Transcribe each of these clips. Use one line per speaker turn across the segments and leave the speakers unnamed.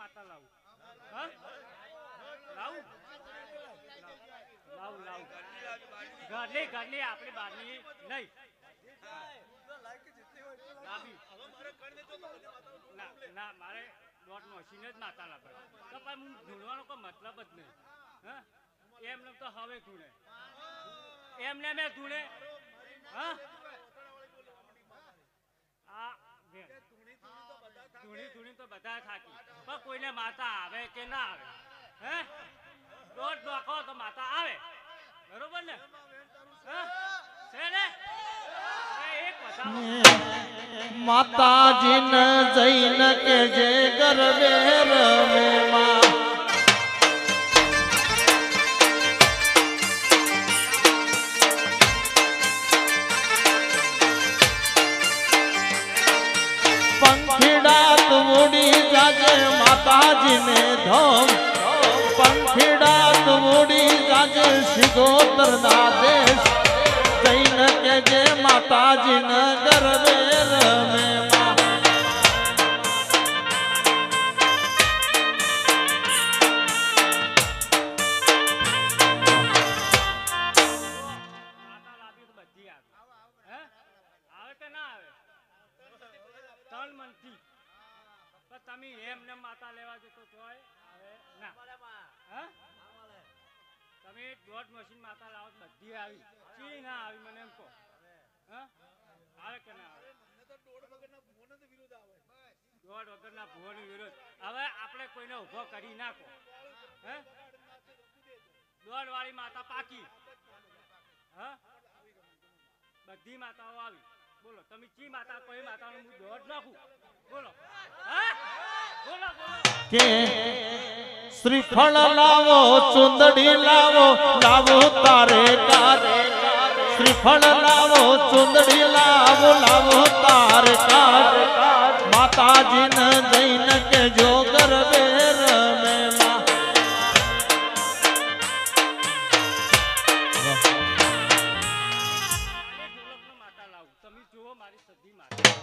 માતા લાવું હા લાવું લાવું લાવું ઘરની આપણી બહારની નહીં ના મારે દોઢ મશીન જ માતા લાગે તો પણ હું ઢૂંઢવાનો કોઈ મતલબ જ નહીં હા એમને તો હવે ઢૂંઢે એમને મેં ઢૂંઢે હા આ ધૂણી તો બધા થાકી પણ કોઈને માતા આવે કે ના આવે હે દોઢ ડોકો તો માતા આવે બરોબર ને છે ને એક
માતાજીને જઈને કે જે ગરબે રમે માં પંખીડા ઉડી જાજે માતાજીને ધમ પંખીડા ઉડી જાજે સિગોતર ના દેશ જઈને કે જે માતાજીને ગરબે રમે માં
માતા લાવી તો બધી આવે હે આવે કે ના આવે ત્રણ મનથી પણ તમે એમને માતા લેવા જતો જોય હવે ના હા તમે દોઢ મશીન માતા લાવો તો બધી આવી ચી ના આવી મને એમ કહો હા આવે કે ના આવે દોઢ વગરના ભુવોનો વિરોધ હવે આપણે કોઈને ઉભો કરી નાખો હે દોઢ વાળી માતા પાકી હા બધી માતાઓ આવી બોલો તમે ચી માતા કોઈ માતાનો હું દોઢ નાખું બોલો હા બોલો બોલો
કે શ્રીફળ લાવો ચુંદડી લાવો લાવો તારે કારે શ્રીફળ લાવો ચુંદડી લાવો લાવો તારે કારે માતાજીને જઈને કે જો ગરબે રમે માં
માતા લાવું તમે જુઓ મારી સધી માતા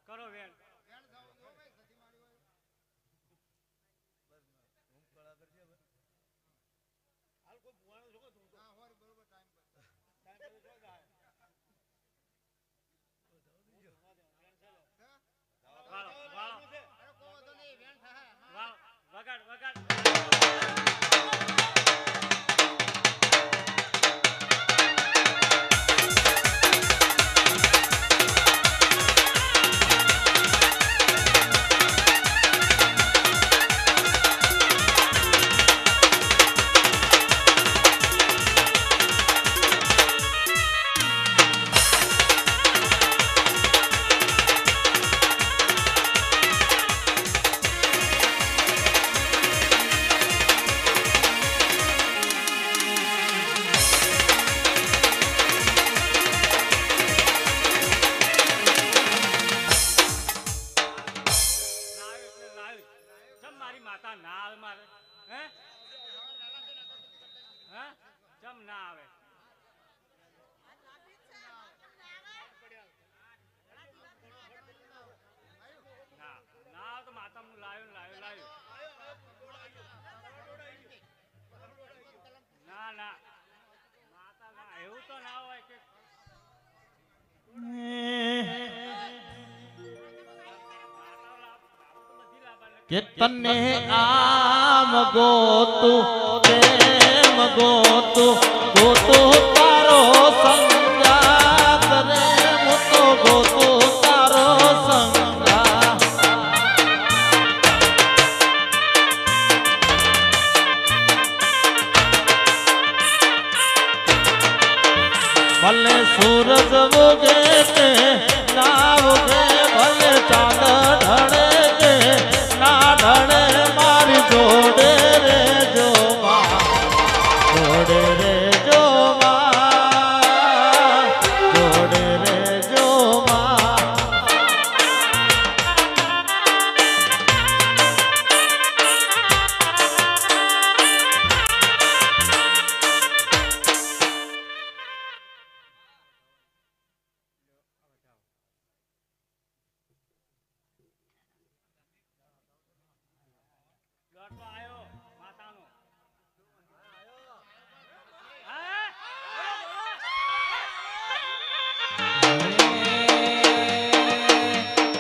કરો વેણ વગાડ વગાડ
કે તને આમ ગોતું તેમ ગોતું ગોતું તારો સંગાત રે હું તો ગોતું તારો સંગાત ભલે સૂરજ ઉગે કે ના ઉગે, ભલે ચાંદ ઢળે કે ના ઢળે, મારી જોડે રે જો માં, જોડે રે જો માં, જોડે રે જો માં.
ગરબો આયો માતાનો.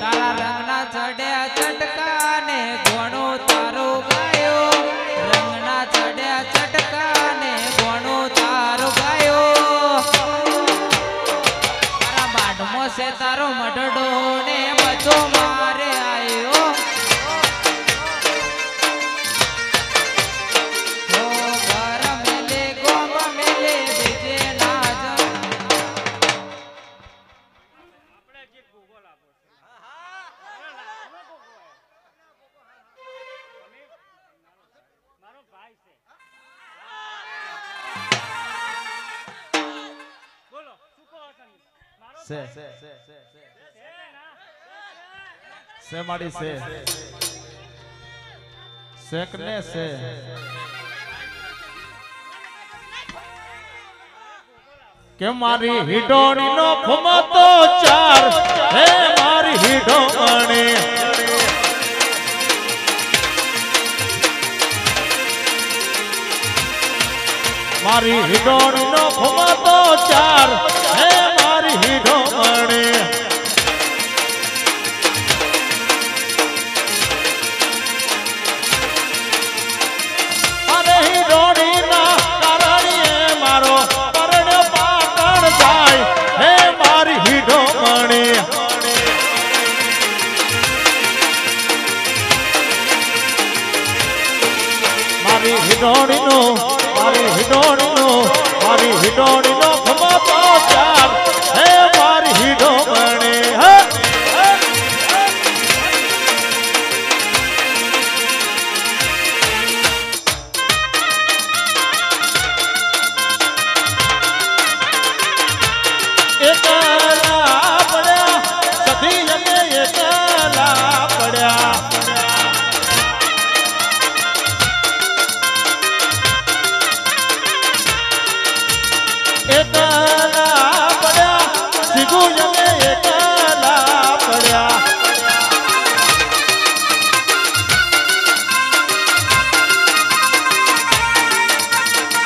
તારા રંગના ચડ્યા ચટકા ને ઘણું તારું ગાયો, રંગના ચડ્યા ચટકા ને ઘણું તારું ગાયો. તારા બાડમો છે તારો મઢડો ને બધો મારે આયો. ઓ ઘર મેલે ગોમ મેલે બીજે ના જા.
આપણે જે ગોગો લાવો છે. મારો ભાઈ છે. બોલો શું કહો તમે? મારો
સે
ભાઈ
સે
છે.
સે સે
છે ના?
સે માડી સે શેક ને સે. કે મારી હિડોણી નો ફમતો ચાર, હે મારી હિડોણી. મારી હિડોણી નો ફમતો ચાર, હે મારી હિડોણી. અરે હિડોણી ના કારણે મારો પરણ પાટણ જાય, હે મારી હિડોણી. મારી હિડોણી નો, મારી હિડોણી નો, મારી હિડોણી નો ખમતો ચાર, હે મારી હિડોણી. હે એકલા પડ્યા સધી જગે, એકલા પડ્યા. એકલા પડ્યા સિગુ જગે, એકલા પડ્યા.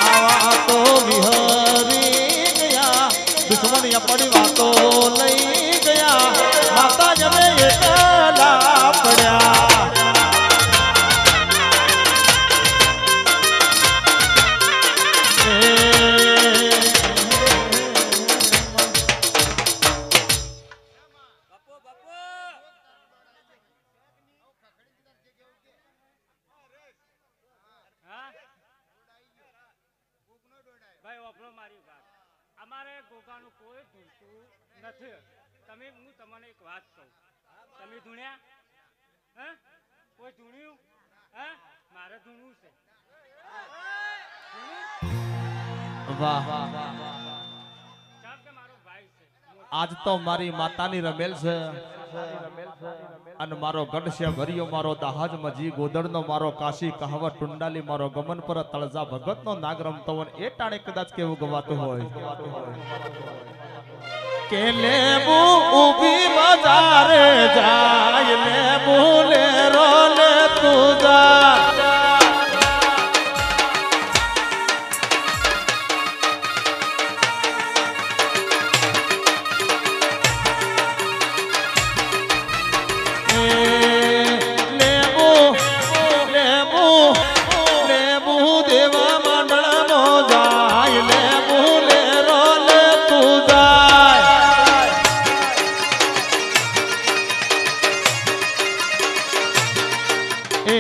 આવા તો વિહરી ગયા, દુશ્મન પડી વાતો લઈ ગયા, માતા જમે એકલા પડ્યા.
બાપુ બાપુ હા ભાઈ વાપરો મારી વાત. અમારે ગોગાનું કોઈ ધૂણતું નથી. તમે હું તમને એક વાત કહું. તમે ધૂણ્યા? હે કોઈ ધૂણ્યું? હે મારે ધૂણવું છે.
વાહ,
ચાલ કે મારો ભાઈ છે.
આજ તો મારી માતાની રમેલ છે અને મારો ગઢ છે ભર્યો, મારો દહાજ મજી ગોદડનો, મારો કાશી કહાવત ટુંડાલી, મારો ગમન પર તળજા ભગતનો નાગ રમતો હોય. એ ટાણે કદાચ કેવું ગવાતું હોય કે લેબુ ઊભી બજારે જાય, લેબુ લેરો લે તું જા. લેબુ લેબુ લેબુ દેવા મંડળમાં જાય, લેબુ લેરો લે તું જાય. એ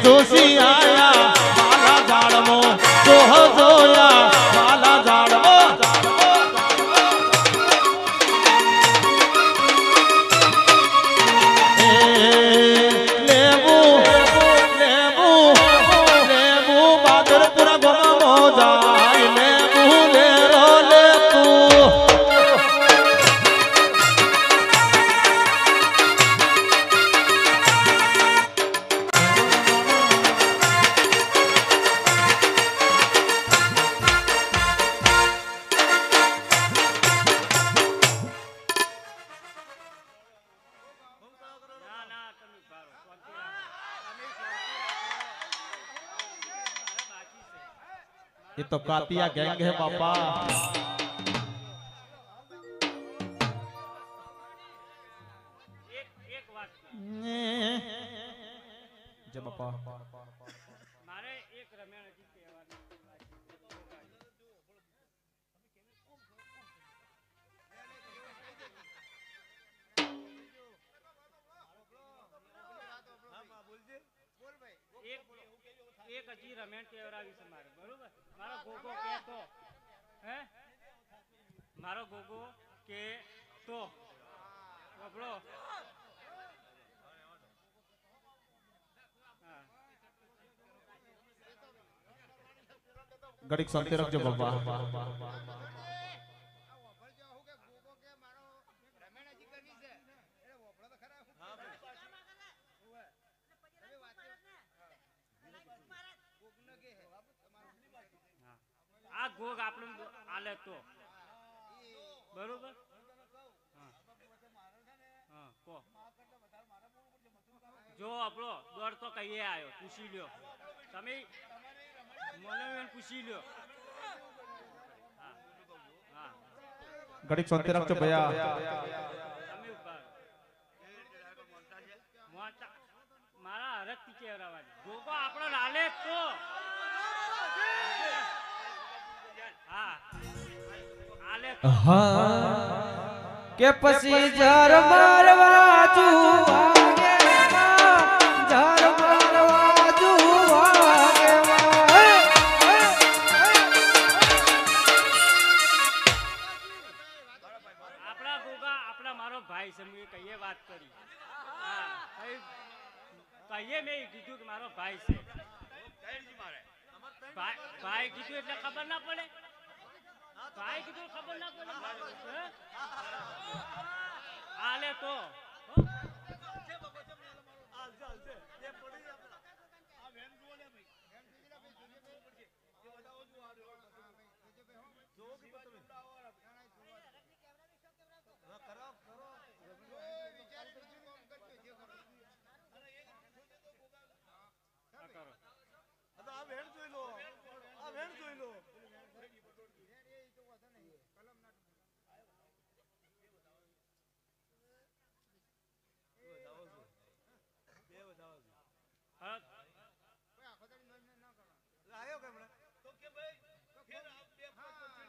જોશી આયા માલા ઝાડમાં, જોહ જોયા માલા ઝાડમાં. ये तो कातिया गैंग है बापा।
એક વાત
जय बापा।
મારે એક રમેણ હજી કહેવાનું એક હજી રમેણ કેવરાવી છે મારે, બરોબર? મારો ગોગો કે તો હે મારો ગોગો કે તો બબડો
गड़िक शांति रखजो बाबा।
આ ગોગ આપણે આલે તો બરોબર? હા કો જો આપણો દોડ તો કહીએ આવ્યો, પૂછી લ્યો તમે, મને પૂછી લ્યો। હા
गड़िक शांति रखजो भैया।
તમે ઉભા મોટા મારા હરકથી કેવરાવાની ગોગો આપણો લાલે તો હા આલે તો
કે પછી જર મારવા જુવાગે જર મારવા જુવાગે
આપણા ગોગા આપણા મારો ભાઈ છે, મેં કહીએ વાત કરી, હા કહીએ મેં કીધું કે મારો ભાઈ છે, ભાઈ કીધું એટલે ખબર ના પડે, ભાઈ કીધું ખબર ના પડે, આલે તો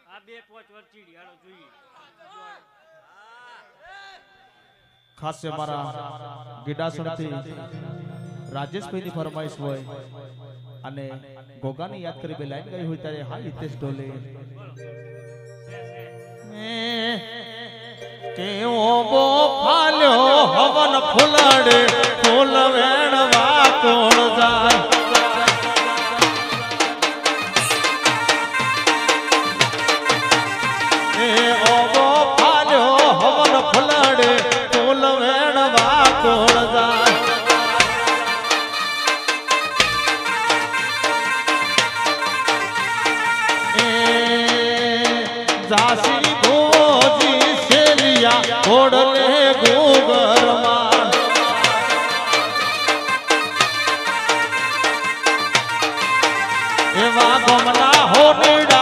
આ 2-5 વર્ષ ચીડી હાલો જોઈએ।
खास से हमारा गिडासन थी राजेश भाई ની ફરમાઈશ હોય અને ગોગાને યાદ કરી બે લાઈન ગઈ હોય ત્યારે હા હિતેશ ઢોલે કેવો બો ફાલ્યો હવન ફૂલડે ફૂલ વેણવા કોણ જાય એ ઓબો ફાલ્યો હવન ફૂલડે ફૂલ વેણવા કોણ જાય जासी भोजी सेलिया घोड़ले गोबरमा एवा गमला हो नीड़ा